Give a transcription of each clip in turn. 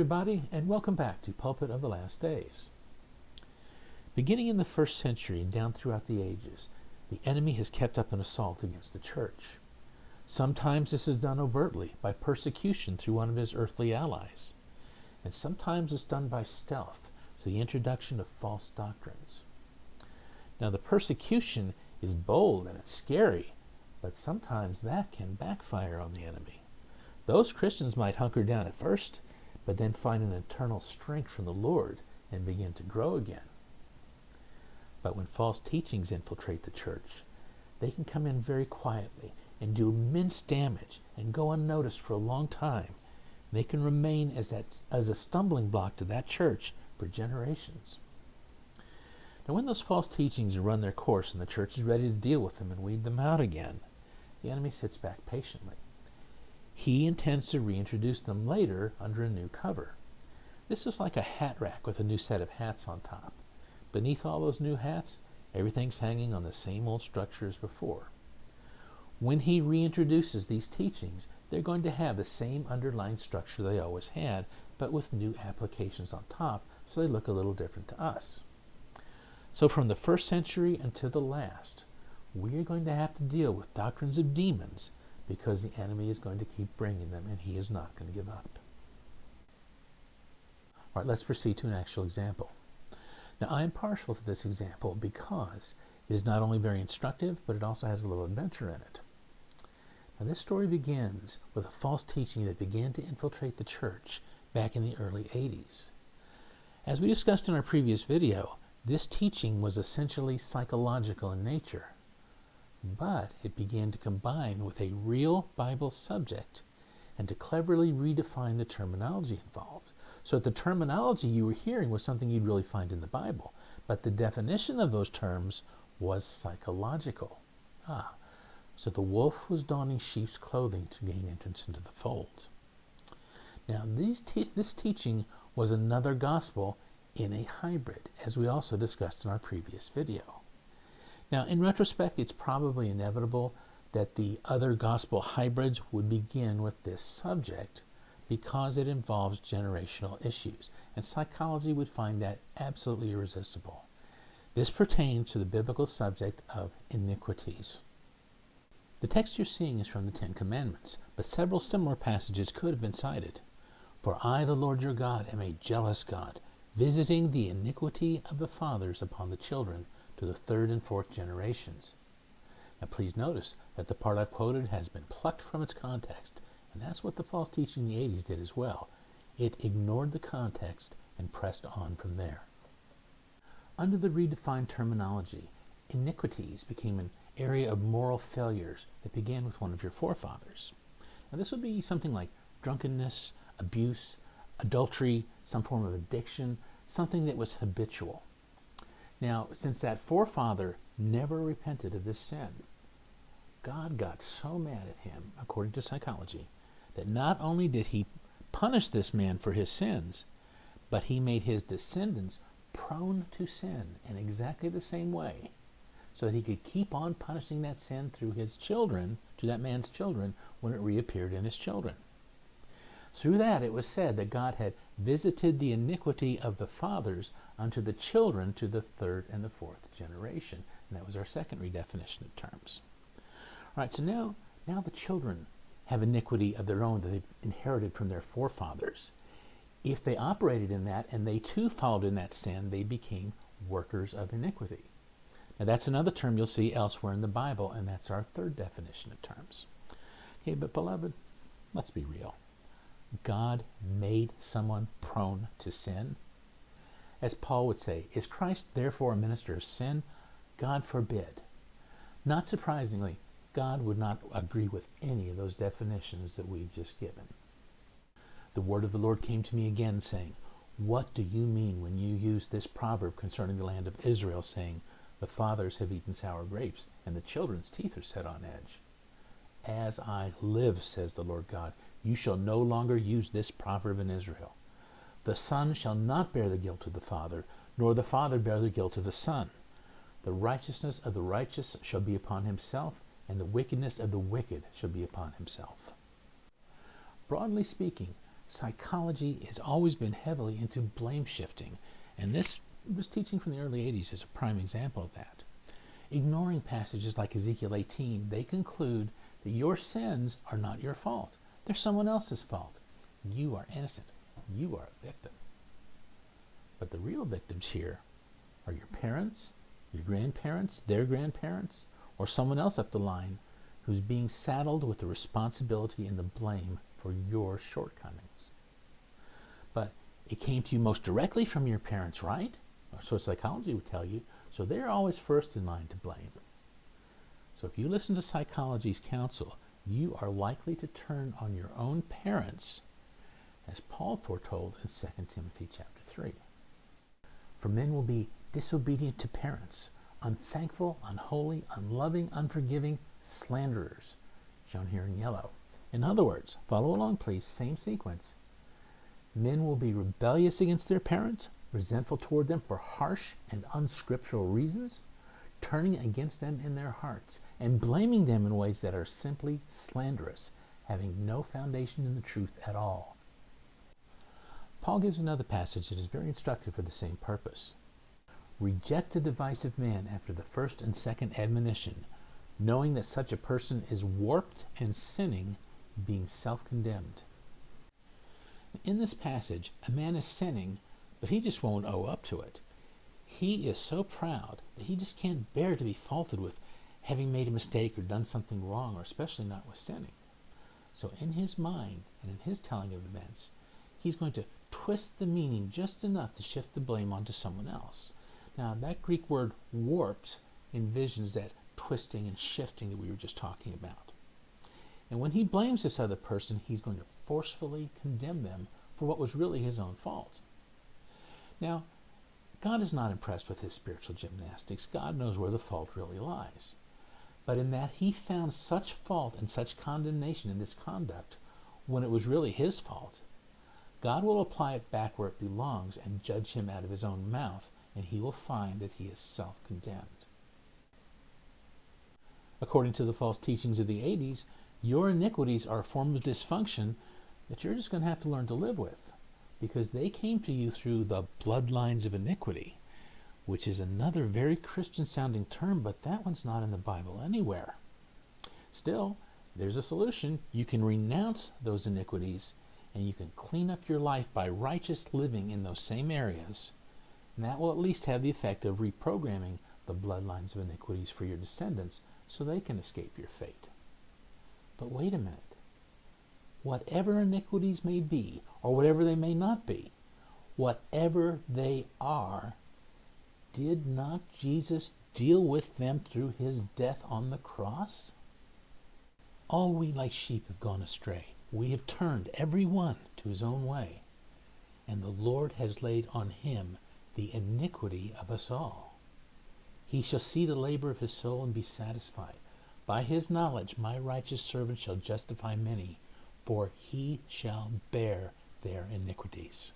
everybody, and welcome back to Pulpit of the Last Days. Beginning in the first century and down throughout the ages, the enemy has kept up an assault against the church. Sometimes this is done overtly by persecution through one of his earthly allies, and sometimes it's done by stealth through the introduction of false doctrines. Now the persecution is bold and it's scary, but sometimes that can backfire on the enemy. Those Christians might hunker down at first, but then find an internal strength from the Lord and begin to grow again. But when false teachings infiltrate the church, they can come in very quietly and do immense damage and go unnoticed for a long time. They can remain as a stumbling block to that church for generations. Now when those false teachings run their course and the church is ready to deal with them and weed them out again, the enemy sits back patiently. He intends to reintroduce them later under a new cover. This is like a hat rack with a new set of hats on top. Beneath all those new hats, everything's hanging on the same old structure as before. When he reintroduces these teachings, they're going to have the same underlying structure they always had, but with new applications on top, so they look a little different to us. So from the first century until the last, we're going to have to deal with doctrines of demons, because the enemy is going to keep bringing them and he is not going to give up. All right, let's proceed to an actual example. Now, I am partial to this example because it is not only very instructive, but it also has a little adventure in it. Now, this story begins with a false teaching that began to infiltrate the church back in the early 80s. As we discussed in our previous video, this teaching was essentially psychological in nature. But it began to combine with a real Bible subject and to cleverly redefine the terminology involved. So the terminology you were hearing was something you'd really find in the Bible, but the definition of those terms was psychological. So the wolf was donning sheep's clothing to gain entrance into the fold. Now this teaching was another gospel in a hybrid, as we also discussed in our previous video. Now, in retrospect, it's probably inevitable that the other gospel hybrids would begin with this subject because it involves generational issues, and psychology would find that absolutely irresistible. This pertains to the biblical subject of iniquities. The text you're seeing is from the Ten Commandments, but several similar passages could have been cited. For I, the Lord your God, am a jealous God, visiting the iniquity of the fathers upon the children, to the third and fourth generations. Now please notice that the part I've quoted has been plucked from its context, and that's what the false teaching in the 80s did as well. It ignored the context and pressed on from there. Under the redefined terminology, iniquities became an area of moral failures that began with one of your forefathers. Now this would be something like drunkenness, abuse, adultery, some form of addiction, something that was habitual. Now, since that forefather never repented of this sin, God got so mad at him, according to psychology, that not only did he punish this man for his sins, but he made his descendants prone to sin in exactly the same way, so that he could keep on punishing that sin through his children, to that man's children, when it reappeared in his children. Through that, it was said that God had visited the iniquity of the fathers unto the children to the third and the fourth generation. And that was our second redefinition of terms. All right, so now the children have iniquity of their own that they've inherited from their forefathers. If they operated in that and they too followed in that sin, they became workers of iniquity. Now that's another term you'll see elsewhere in the Bible, and that's our third definition of terms. Okay, but beloved, let's be real. God made someone prone to sin? As Paul would say, is Christ therefore a minister of sin? God forbid. Not surprisingly, God would not agree with any of those definitions that we've just given. The word of the Lord came to me again, saying, what do you mean when you use this proverb concerning the land of Israel, saying, the fathers have eaten sour grapes, and the children's teeth are set on edge? As I live, says the Lord God, you shall no longer use this proverb in Israel. The son shall not bear the guilt of the father, nor the father bear the guilt of the son. The righteousness of the righteous shall be upon himself, and the wickedness of the wicked shall be upon himself. Broadly speaking, psychology has always been heavily into blame shifting, and this teaching from the early 80s is a prime example of that. Ignoring passages like Ezekiel 18, they conclude that your sins are not your fault. They're someone else's fault. You are innocent. You are a victim. But the real victims here are your parents, your grandparents, their grandparents, or someone else up the line who's being saddled with the responsibility and the blame for your shortcomings. But it came to you most directly from your parents, right? Or so psychology would tell you. So they're always first in line to blame. So if you listen to psychology's counsel, you are likely to turn on your own parents, as Paul foretold in 2 Timothy chapter 3. For men will be disobedient to parents, unthankful, unholy, unloving, unforgiving, slanderers, shown here in yellow. In other words, follow along please, same sequence. Men will be rebellious against their parents, resentful toward them for harsh and unscriptural reasons, turning against them in their hearts, and blaming them in ways that are simply slanderous, having no foundation in the truth at all. Paul gives another passage that is very instructive for the same purpose. Reject the divisive man after the first and second admonition, knowing that such a person is warped and sinning, being self-condemned. In this passage, a man is sinning, but he just won't owe up to it. He is so proud that he just can't bear to be faulted with having made a mistake or done something wrong, or especially not with sinning. So in his mind and in his telling of events, he's going to twist the meaning just enough to shift the blame onto someone else. Now, that Greek word warps envisions that twisting and shifting that we were just talking about. And when he blames this other person, he's going to forcefully condemn them for what was really his own fault. Now, God is not impressed with his spiritual gymnastics. God knows where the fault really lies. But in that he found such fault and such condemnation in this conduct when it was really his fault, God will apply it back where it belongs and judge him out of his own mouth, and he will find that he is self-condemned. According to the false teachings of the 80s, your iniquities are a form of dysfunction that you're just going to have to learn to live with, because they came to you through the bloodlines of iniquity, which is another very Christian-sounding term, but that one's not in the Bible anywhere. Still, there's a solution. You can renounce those iniquities, and you can clean up your life by righteous living in those same areas, and that will at least have the effect of reprogramming the bloodlines of iniquities for your descendants so they can escape your fate. But wait a minute. Whatever iniquities may be, or whatever they may not be, whatever they are, did not Jesus deal with them through his death on the cross? All we like sheep have gone astray. We have turned every one to his own way, and the Lord has laid on him the iniquity of us all. He shall see the labor of his soul and be satisfied. By his knowledge my righteous servant shall justify many, for he shall bear their iniquities.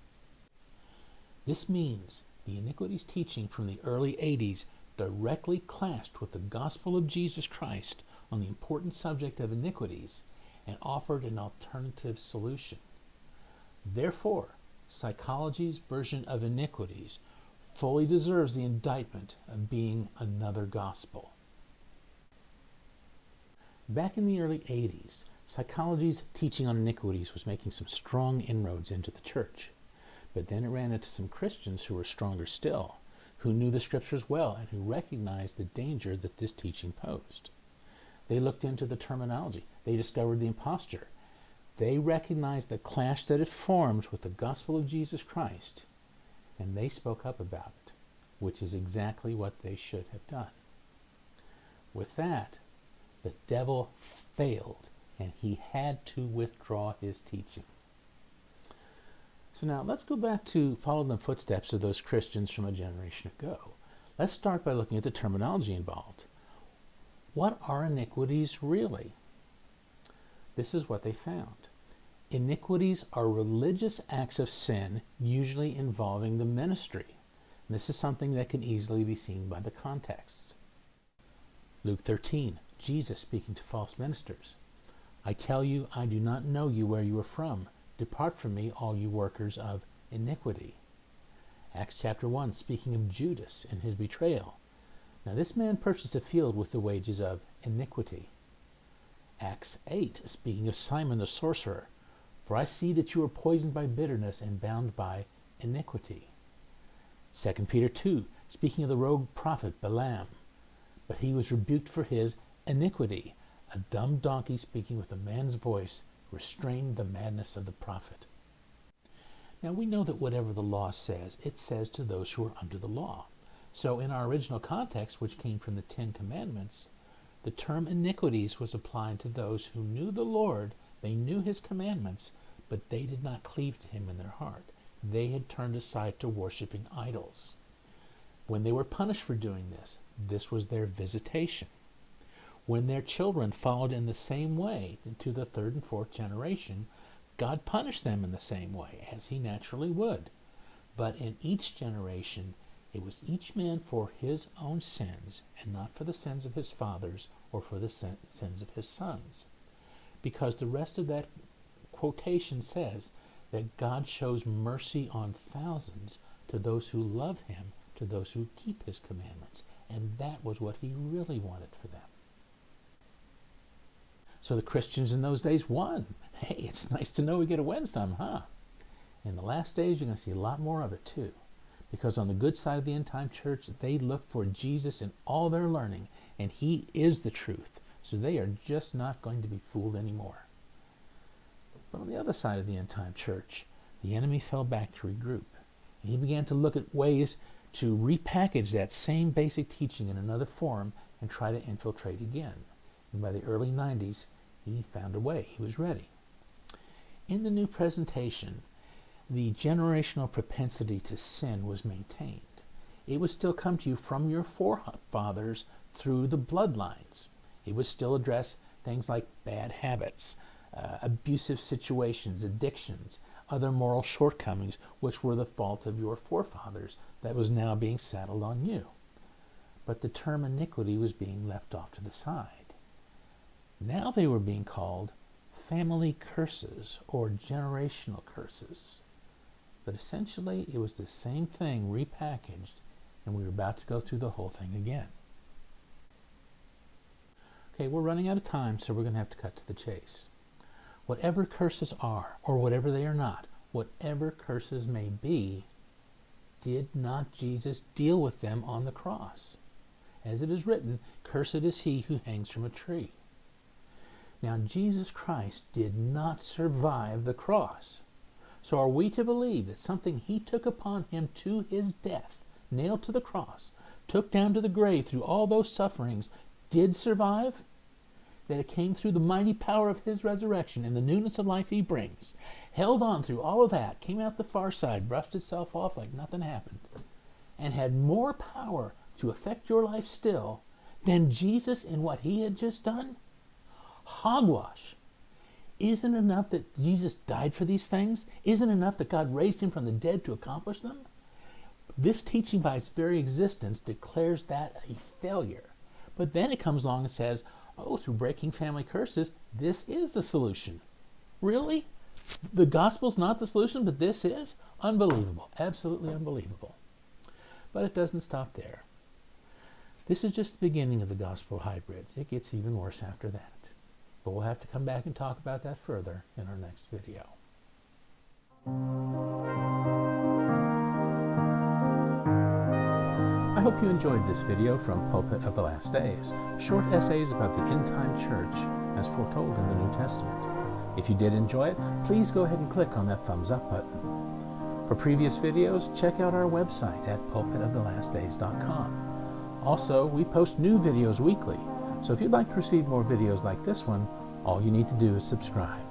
This means the iniquities teaching from the early 80s directly clashed with the gospel of Jesus Christ on the important subject of iniquities and offered an alternative solution. Therefore, psychology's version of iniquities fully deserves the indictment of being another gospel. Back in the early 80s, psychology's teaching on iniquities was making some strong inroads into the church. But then it ran into some Christians who were stronger still, who knew the scriptures well and who recognized the danger that this teaching posed. They looked into the terminology. They discovered the imposture. They recognized the clash that it formed with the gospel of Jesus Christ, and they spoke up about it, which is exactly what they should have done. With that, the devil failed, and he had to withdraw his teaching. So now let's go back to follow the footsteps of those Christians from a generation ago. Let's start by looking at the terminology involved. What are iniquities really? This is what they found. Iniquities are religious acts of sin, usually involving the ministry. And this is something that can easily be seen by the contexts. Luke 13, Jesus speaking to false ministers. I tell you, I do not know you where you are from. Depart from me, all you workers of iniquity. Acts chapter 1, speaking of Judas and his betrayal. Now this man purchased a field with the wages of iniquity. Acts 8, speaking of Simon the sorcerer. For I see that you are poisoned by bitterness and bound by iniquity. 2 Peter 2, speaking of the rogue prophet Balaam. But he was rebuked for his iniquity. A dumb donkey speaking with a man's voice restrained the madness of the prophet. Now we know that whatever the law says, it says to those who are under the law. So in our original context, which came from the Ten Commandments, the term iniquities was applied to those who knew the Lord, they knew his commandments, but they did not cleave to him in their heart. They had turned aside to worshiping idols. When they were punished for doing this, this was their visitation. When their children followed in the same way into the third and fourth generation, God punished them in the same way, as he naturally would. But in each generation, it was each man for his own sins, and not for the sins of his fathers or for the sins of his sons. Because the rest of that quotation says that God shows mercy on thousands to those who love him, to those who keep his commandments. And that was what he really wanted for them. So the Christians in those days won. Hey, it's nice to know we get to win some, huh? In the last days, you're going to see a lot more of it too. Because on the good side of the end-time church, they look for Jesus in all their learning, and he is the truth. So they are just not going to be fooled anymore. But on the other side of the end-time church, the enemy fell back to regroup. And he began to look at ways to repackage that same basic teaching in another form and try to infiltrate again. And by the early 90s, he found a way. He was ready. In the new presentation, the generational propensity to sin was maintained. It would still come to you from your forefathers through the bloodlines. It would still address things like bad habits, abusive situations, addictions, other moral shortcomings, which were the fault of your forefathers that was now being saddled on you. But the term iniquity was being left off to the side. Now they were being called family curses or generational curses. But essentially, it was the same thing repackaged, and we were about to go through the whole thing again. Okay, we're running out of time, so we're going to have to cut to the chase. Whatever curses are, or whatever they are not, whatever curses may be, did not Jesus deal with them on the cross? As it is written, cursed is he who hangs from a tree. Now, Jesus Christ did not survive the cross. So are we to believe that something he took upon him to his death, nailed to the cross, took down to the grave through all those sufferings, did survive? That it came through the mighty power of his resurrection and the newness of life he brings, held on through all of that, came out the far side, brushed itself off like nothing happened, and had more power to affect your life still than Jesus in what he had just done? Hogwash. Isn't it enough that Jesus died for these things? Isn't it enough that God raised him from the dead to accomplish them? This teaching by its very existence declares that a failure. But then it comes along and says, oh, through breaking family curses, this is the solution. Really? The gospel's not the solution, but this is? Unbelievable. Absolutely unbelievable. But it doesn't stop there. This is just the beginning of the gospel hybrids. It gets even worse after that. But we'll have to come back and talk about that further in our next video. I hope you enjoyed this video from Pulpit of the Last Days, short essays about the end-time church as foretold in the New Testament. If you did enjoy it, please go ahead and click on that thumbs up button. For previous videos, check out our website at pulpitofthelastdays.com. Also, we post new videos weekly, so if you'd like to receive more videos like this one, all you need to do is subscribe.